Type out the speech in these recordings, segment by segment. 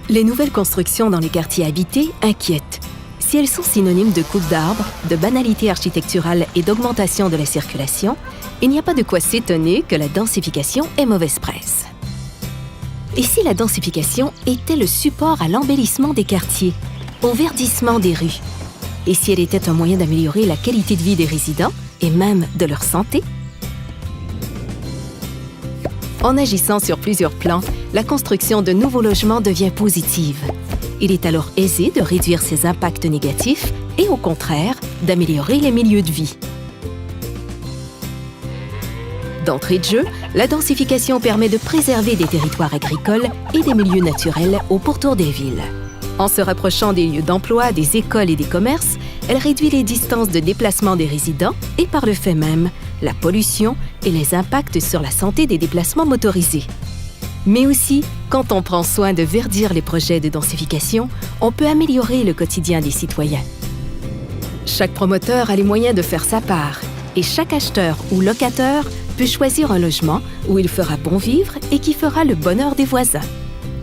Les nouvelles constructions dans les quartiers habités inquiètent. Si elles sont synonymes de coupe d'arbres, de banalité architecturale et d'augmentation de la circulation, il n'y a pas de quoi s'étonner que la densification ait mauvaise presse. Et si la densification était le support à l'embellissement des quartiers, au verdissement des rues? Et si elle était un moyen d'améliorer la qualité de vie des résidents et même de leur santé? En agissant sur plusieurs plans, la construction de nouveaux logements devient positive. Il est alors aisé de réduire ces impacts négatifs et, au contraire, d'améliorer les milieux de vie. D'entrée de jeu, la densification permet de préserver des territoires agricoles et des milieux naturels au pourtour des villes. En se rapprochant des lieux d'emploi, des écoles et des commerces, elle réduit les distances de déplacement des résidents et, par le fait même, la pollution et les impacts sur la santé des déplacements motorisés. Mais aussi, quand on prend soin de verdir les projets de densification, on peut améliorer le quotidien des citoyens. Chaque promoteur a les moyens de faire sa part et chaque acheteur ou locataire peut choisir un logement où il fera bon vivre et qui fera le bonheur des voisins.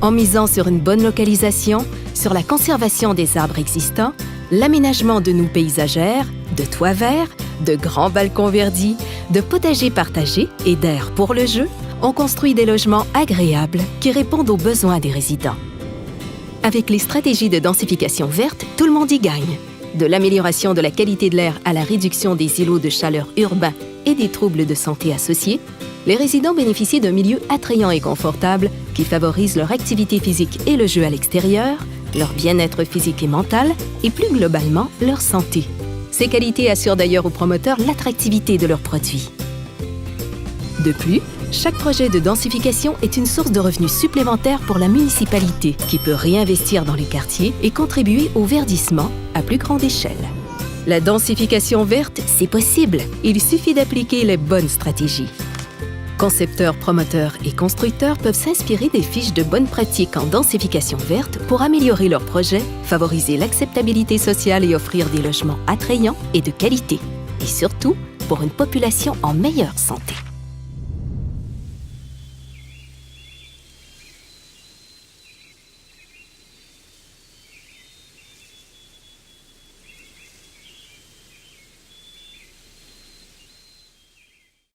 En misant sur une bonne localisation, sur la conservation des arbres existants, l'aménagement de noues paysagères, de toits verts, de grands balcons verdis, de potagers partagés et d'aires pour le jeu, on construit des logements agréables qui répondent aux besoins des résidents. Avec les stratégies de densification verte, tout le monde y gagne. De l'amélioration de la qualité de l'air à la réduction des îlots de chaleur urbains et des troubles de santé associés, les résidents bénéficient d'un milieu attrayant et confortable qui favorise leur activité physique et le jeu à l'extérieur, leur bien-être physique et mental et plus globalement leur santé. Ces qualités assurent d'ailleurs aux promoteurs l'attractivité de leurs produits. De plus, chaque projet de densification est une source de revenus supplémentaires pour la municipalité qui peut réinvestir dans les quartiers et contribuer au verdissement à plus grande échelle. La densification verte, c'est possible. Il suffit d'appliquer les bonnes stratégies. Concepteurs, promoteurs et constructeurs peuvent s'inspirer des fiches de bonnes pratiques en densification verte pour améliorer leurs projets, favoriser l'acceptabilité sociale et offrir des logements attrayants et de qualité. Et surtout, pour une population en meilleure santé.